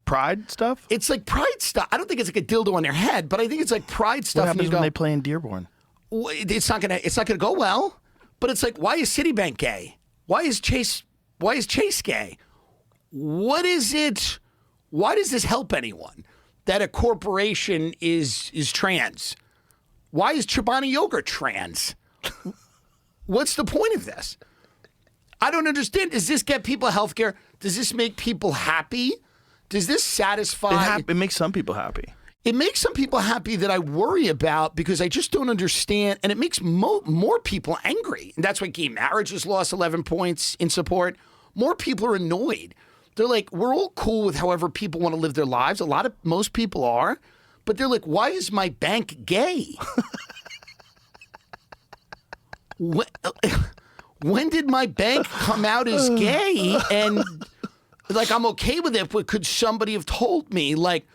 pride stuff? It's like pride stuff. I don't think it's like a dildo on their head, but I think it's like pride stuff. What happens when they play in Dearborn? It's not gonna go well. But it's like, why is Citibank gay? Why is Chase gay? What is it? Why does this help anyone that a corporation is trans? Why is Chobani Yogurt trans? What's the point of this? I don't understand. Does this get people health care? Does this make people happy? Does this satisfy? It makes some people happy. It makes some people happy that I worry about because I just don't understand. And it makes more people angry. And that's why gay marriage has lost 11 points in support. More people are annoyed. They're like, we're all cool with however people want to live their lives. Most people are. But they're like, why is my bank gay? When did my bank come out as gay? And like, I'm okay with it, but could somebody have told me, like,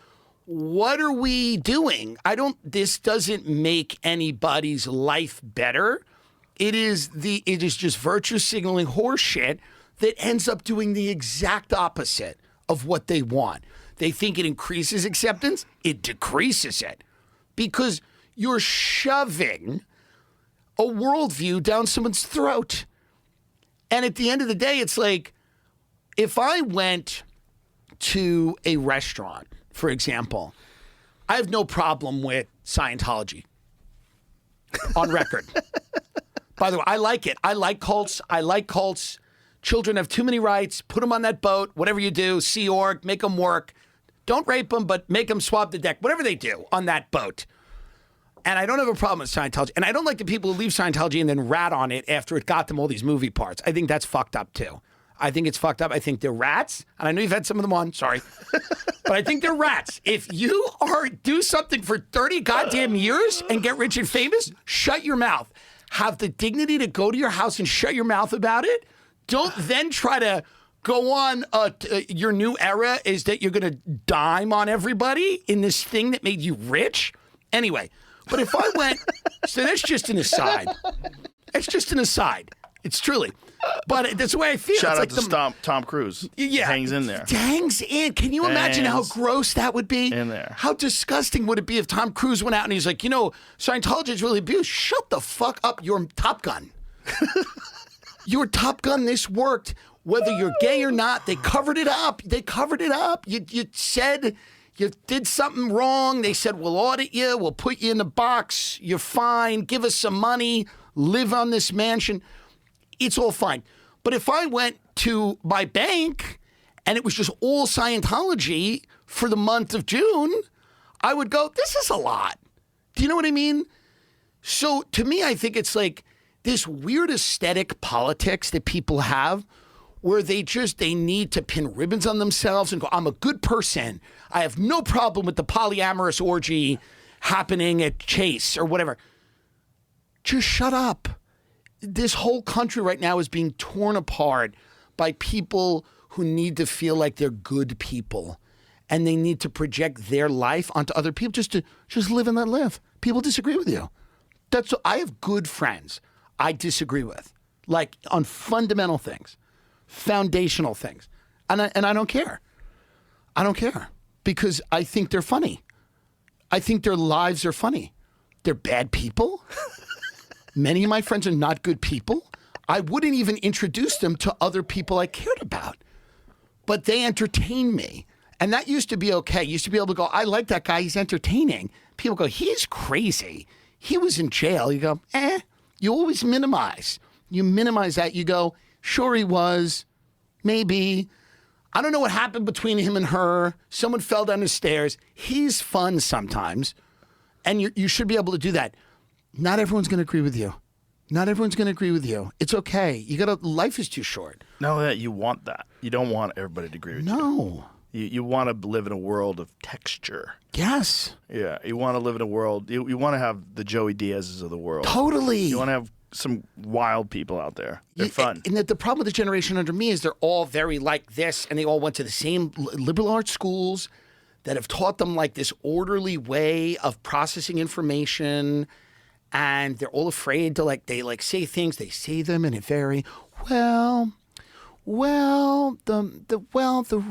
what are we doing? This doesn't make anybody's life better. It is just virtue signaling horseshit that ends up doing the exact opposite of what they want. They think it increases acceptance. It decreases it because you're shoving a worldview down someone's throat. And at the end of the day, it's like, if I went to a restaurant, for example, I have no problem with Scientology. On record. By the way, I like it. I like cults. Children have too many rights. Put them on that boat. Whatever you do, Sea Org, make them work. Don't rape them, but make them swab the deck. Whatever they do on that boat. And I don't have a problem with Scientology. And I don't like the people who leave Scientology and then rat on it after it got them all these movie parts. I think that's fucked up, too. I think it's fucked up. I think they're rats. And I know you've had some of them on. Sorry. But I think they're rats. If you do something for 30 goddamn years and get rich and famous, shut your mouth. Have the dignity to go to your house and shut your mouth about it. Don't then try to go on. Your new era is that you're going to dime on everybody in this thing that made you rich. Anyway, but if I went, so that's just an aside. It's just an aside. It's truly. But that's the way I feel. Shout it's out like to Tom Cruise. Yeah. Hangs in there. Hangs in. Can you imagine how gross that would be? In there. How disgusting would it be if Tom Cruise went out and he's like, Scientology is really abused. Shut the fuck up. You're Top Gun. You're Top Gun. This worked. Whether you're gay or not, they covered it up. You said you did something wrong. They said, we'll audit you. We'll put you in the box. You're fine. Give us some money. Live on this mansion. It's all fine. But if I went to my bank and it was just all Scientology for the month of June, I would go, this is a lot. Do you know what I mean? So to me, I think it's like this weird aesthetic politics that people have where they need to pin ribbons on themselves and go, I'm a good person. I have no problem with the polyamorous orgy happening at Chase or whatever. Just shut up. This whole country right now is being torn apart by people who need to feel like they're good people and they need to project their life onto other people just live and let live. People disagree with you. I have good friends I disagree with, like on fundamental things, foundational things. And I don't care. I don't care because I think they're funny. I think their lives are funny. They're bad people. Many of my friends are not good people. I wouldn't even introduce them to other people I cared about. But they entertain me. And that used to be okay. You used to be able to go, I like that guy. He's entertaining. People go, he's crazy. He was in jail. You go, You always minimize. You minimize that. You go, sure he was. Maybe. I don't know what happened between him and her. Someone fell down the stairs. He's fun sometimes. And you should be able to do that. Not everyone's going to agree with you. Not everyone's going to agree with you. It's okay. Life is too short. No, you want that. You don't want everybody to agree with you. No. You want to live in a world of texture. Yes. Yeah. You want to live in a world. You want to have the Joey Diaz's of the world. Totally. You want to have some wild people out there. They're fun. And the problem with the generation under me is they're all very like this, and they all went to the same liberal arts schools that have taught them like this orderly way of processing information. And they're all afraid to they say things. They say them in a very the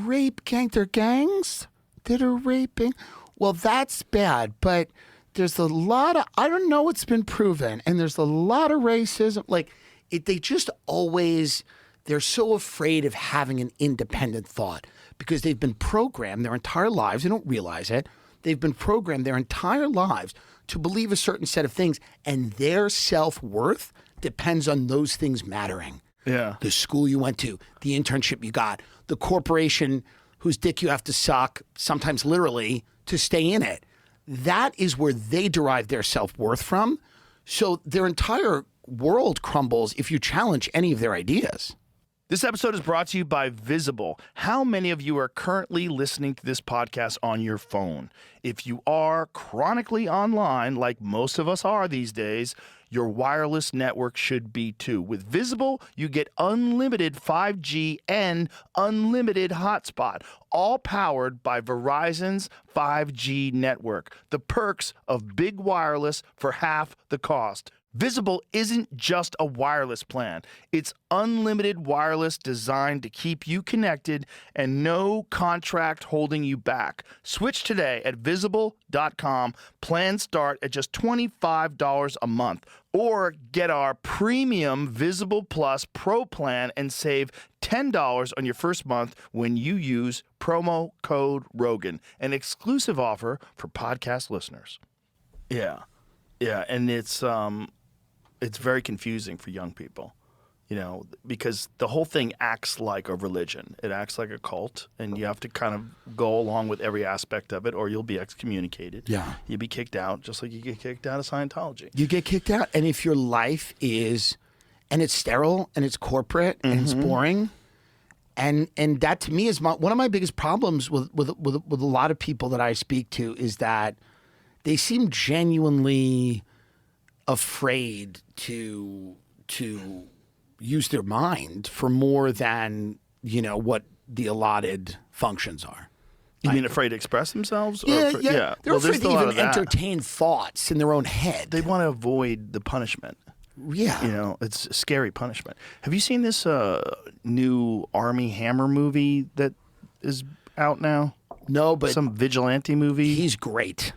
rape gang. They're gangs. that are raping. Well, that's bad, but there's a lot of, I don't know what's been proven, and there's a lot of racism. Like, they just always, they're so afraid of having an independent thought because they've been programmed their entire lives. They don't realize it. They've been programmed their entire lives to believe a certain set of things, and their self-worth depends on those things mattering. Yeah. The school you went to, the internship you got, the corporation whose dick you have to suck, sometimes literally, to stay in it. That is where they derive their self-worth from. So their entire world crumbles if you challenge any of their ideas. This episode is brought to you by Visible. How many of you are currently listening to this podcast on your phone? If you are chronically online, like most of us are these days, your wireless network should be too. With Visible, you get unlimited 5G and unlimited hotspot, all powered by Verizon's 5G network. The perks of big wireless for half the cost. Visible isn't just a wireless plan. It's unlimited wireless designed to keep you connected and no contract holding you back. Switch today at Visible.com. Plans start at just $25 a month. Or get our premium Visible Plus Pro plan and save $10 on your first month when you use promo code Rogan, an exclusive offer for podcast listeners. Yeah, and it's very confusing for young people, because the whole thing acts like a religion. It acts like a cult, and you have to kind of go along with every aspect of it, or you'll be excommunicated. Yeah. You'll be kicked out, just like you get kicked out of Scientology. You get kicked out, and if your life is, and it's sterile, and it's corporate, and it's boring, and that to me is one of my biggest problems with a lot of people that I speak to is that they seem genuinely afraid to use their mind for more than what the allotted functions are. You mean afraid to express themselves? Yeah. They're afraid to even entertain thoughts in their own head. They want to avoid the punishment. Yeah. It's a scary punishment. Have you seen this new Army Hammer movie that is out now? No, but some vigilante movie. He's great.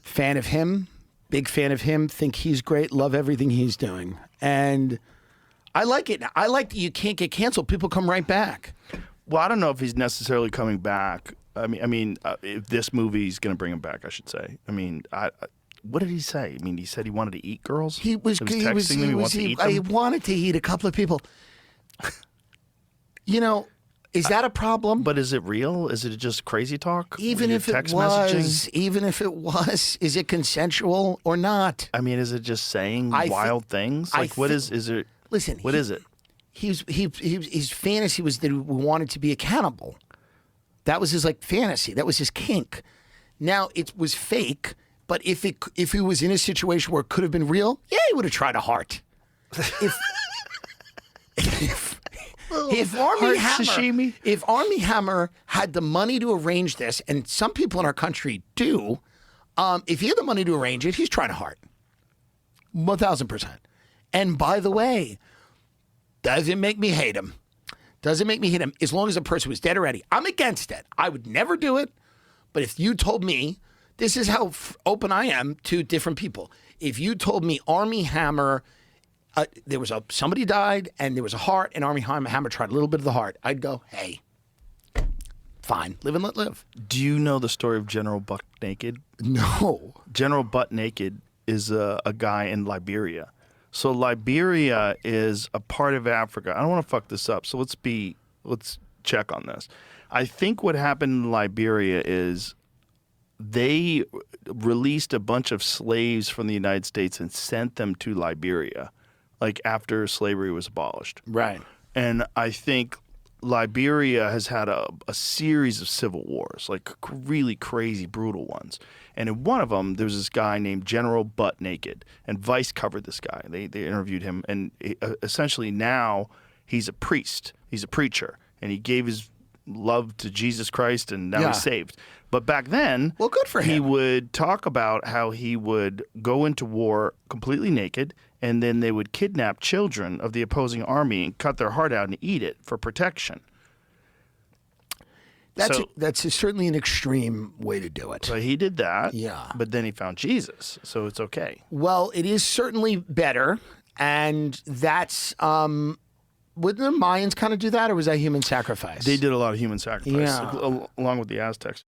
Fan of him. Big fan of him. Think he's great. Love everything he's doing. And I like it. I like that you can't get canceled. People come right back. Well, I don't know if he's necessarily coming back. If this movie's going to bring him back, I should say. What did he say? He said he wanted to eat girls? He wanted to eat a couple of people. Is that a problem? But is it real? Is it just crazy talk? Even if it was, is it consensual or not? Is it just saying wild things? Like, what is it? Listen, what is it? His fantasy was that he wanted to be accountable. That was his fantasy. That was his kink. Now it was fake, but if he was in a situation where it could have been real, yeah, he would have tried a heart. If Army Hammer had the money to arrange this, and some people in our country do, if he had the money to arrange it, he's trying to heart. 1,000%. And by the way, doesn't make me hate him. Doesn't make me hate him as long as the person was dead already. I'm against it. I would never do it. But if you told me, this is how open I am to different people. If you told me Army Hammer, somebody died and there was a heart and Army Hammer tried a little bit of the heart, I'd go, hey, fine, live and let live. Do you know the story of General Buck Naked? No. General Butt Naked is a guy in Liberia. So Liberia is a part of Africa. I don't want to fuck this up, so let's check on this. I think what happened in Liberia is they released a bunch of slaves from the United States and sent them to Liberia, after slavery was abolished. Right. And I think Liberia has had a series of civil wars, really crazy, brutal ones. And in one of them, there's this guy named General Butt Naked, and Vice covered this guy. They interviewed him, and essentially now he's a priest. He's a preacher, and he gave his love to Jesus Christ, and now he's saved. But back then, well, good for him. He would talk about how he would go into war completely naked, and then they would kidnap children of the opposing army and cut their heart out and eat it for protection. That's certainly an extreme way to do it. So he did that. Yeah. But then he found Jesus, so it's okay. Well, it is certainly better, and that's wouldn't the Mayans kind of do that, or was that human sacrifice? They did a lot of human sacrifice, Yeah. along with the Aztecs.